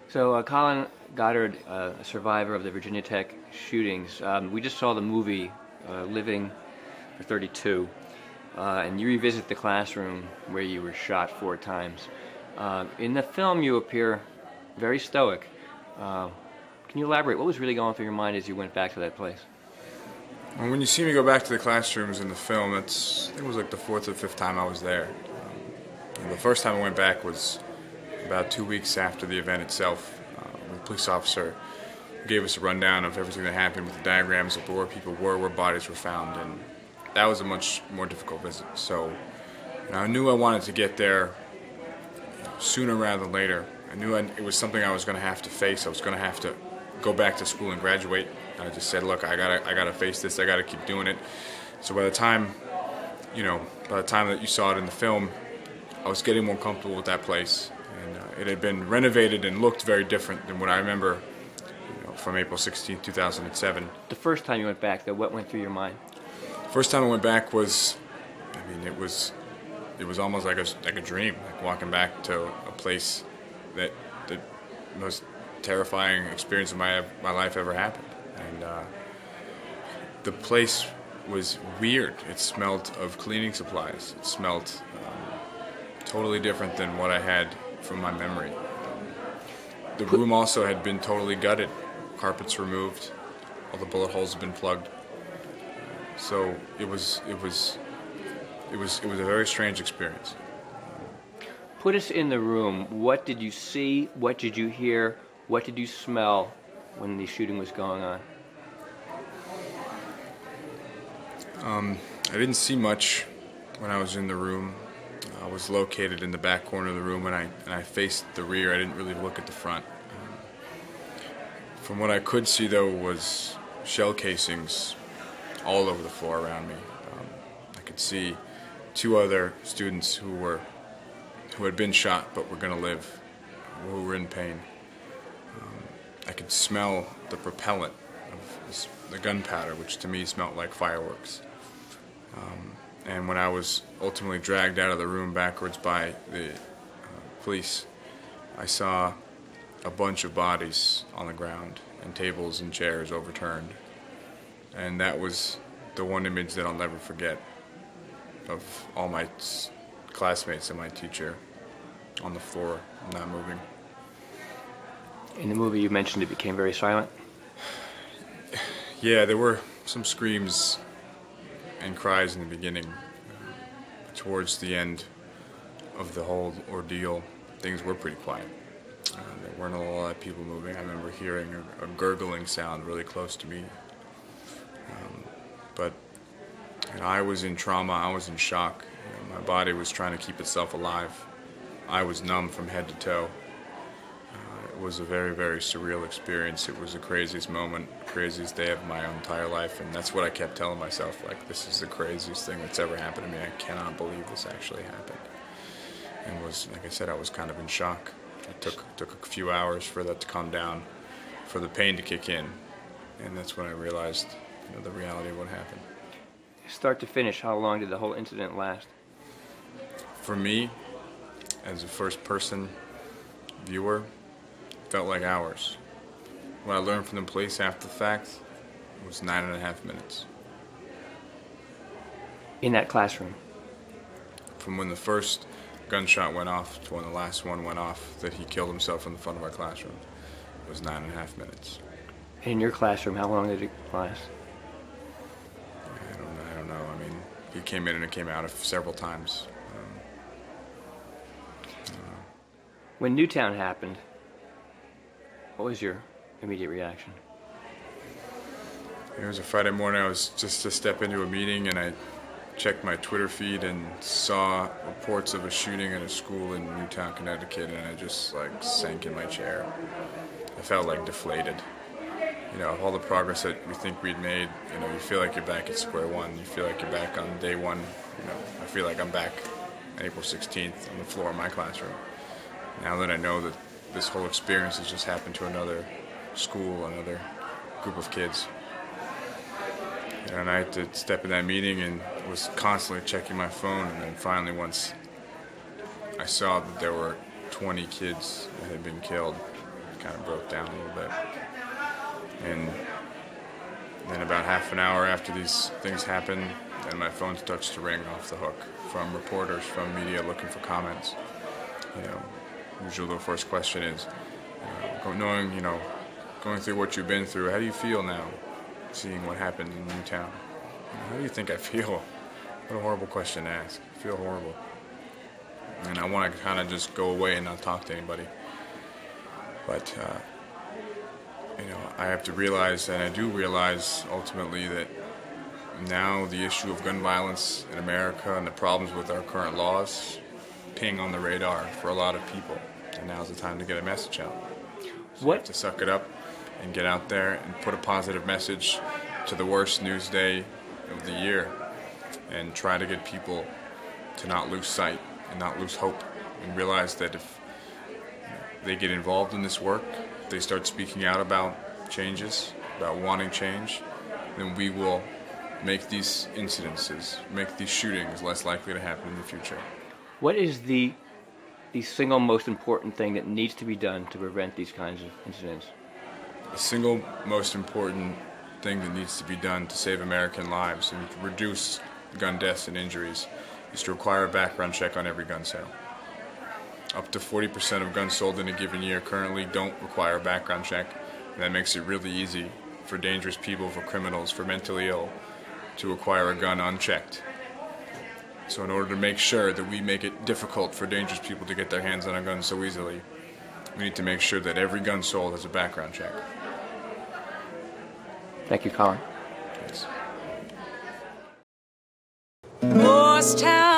So, Colin Goddard, a survivor of the Virginia Tech shootings, we just saw the movie Living for 32, and you revisit the classroom where you were shot 4 times. In the film, you appear very stoic. Can you elaborate? What was really going through your mind as you went back to that place? Well, when you see me go back to the classrooms in the film, I think it was like the 4th or 5th time I was there. The first time I went back was about 2 weeks after the event itself. The police officer gave us a rundown of everything that happened with the diagrams of where people were, where bodies were found, and that was a much more difficult visit. So I knew I wanted to get there sooner rather than later. I knew it was something I was going to have to face. I was going to have to go back to school and graduate. I just said, look, I gotta face this. I gotta keep doing it. So by the time that you saw it in the film, I was getting more comfortable with that place, and it had been renovated and looked very different than what I remember, from April 16, 2007. The first time you went back, though, what went through your mind? First time I went back was, it was almost like a dream, like walking back to a place that the most terrifying experience of my life ever happened. And the place was weird. It smelled of cleaning supplies. It smelled totally different than what I had from my memory. The room also had been totally gutted. Carpets removed. All the bullet holes had been plugged. So it was a very strange experience. Put us in the room. What did you see? What did you hear? What did you smell when the shooting was going on? I didn't see much when I was in the room. I was located in the back corner of the room, and I faced the rear. I didn't really look at the front. From what I could see, though, was shell casings all over the floor around me. I could see 2 other students who had been shot but were going to live, who were in pain. I could smell the propellant of the gunpowder, which to me smelled like fireworks. And when I was ultimately dragged out of the room backwards by the police, I saw a bunch of bodies on the ground and tables and chairs overturned. And that was the one image that I'll never forget of all my classmates and my teacher on the floor, not moving. In the movie, you mentioned it became very silent. Yeah, there were some screams and cries in the beginning. Towards the end of the whole ordeal, things were pretty quiet. There weren't a lot of people moving. I remember hearing a gurgling sound really close to me. But I was in trauma. I was in shock. My body was trying to keep itself alive. I was numb from head to toe. It was a very, very surreal experience. It was the craziest moment, craziest day of my entire life, and that's what I kept telling myself, like, this is the craziest thing that's ever happened to me. I cannot believe this actually happened. And like I said, I was kind of in shock. It took a few hours for that to calm down, for the pain to kick in, and that's when I realized, the reality of what happened. Start to finish, how long did the whole incident last? For me, as a first-person viewer, felt like hours. What I learned from the police after the fact was 9.5 minutes. In that classroom? From when the first gunshot went off to when the last one went off, that he killed himself in the front of our classroom, it was 9.5 minutes. In your classroom, how long did it last? I don't know. I mean, he came in and it came out several times. When Newtown happened, what was your immediate reaction? It was a Friday morning. I was just to step into a meeting, and I checked my Twitter feed and saw reports of a shooting at a school in Newtown, Connecticut, and I just sank in my chair. I felt deflated. All the progress that we think we'd made, you feel like you're back at square one. You feel like you're back on day one. I feel like I'm back on April 16th on the floor of my classroom. Now that I know that this whole experience has just happened to another school, another group of kids. And I had to step in that meeting and was constantly checking my phone, and then finally once I saw that there were 20 kids that had been killed, kind of broke down a little bit. And then about half an hour after these things happened, then my phone starts to ring off the hook from reporters, from media looking for comments. Usually the first question is, going through what you've been through, how do you feel now, seeing what happened in Newtown? How do you think I feel? What a horrible question to ask. I feel horrible. And I want to kind of just go away and not talk to anybody. But, I have to realize, and I do realize ultimately, that now the issue of gun violence in America and the problems with our current laws ping on the radar for a lot of people. And now's the time to get a message out. So you have to suck it up and get out there and put a positive message to the worst news day of the year, and try to get people to not lose sight and not lose hope, and realize that if they get involved in this work, they start speaking out about changes, about wanting change, then we will make these incidences, make these shootings less likely to happen in the future. What is the single most important thing that needs to be done to prevent these kinds of incidents? The single most important thing that needs to be done to save American lives and to reduce gun deaths and injuries is to require a background check on every gun sale. Up to 40% of guns sold in a given year currently don't require a background check, and that makes it really easy for dangerous people, for criminals, for mentally ill, to acquire a gun unchecked. So in order to make sure that we make it difficult for dangerous people to get their hands on a gun so easily, we need to make sure that every gun sold has a background check. Thank you, Colin. Yes. Morristown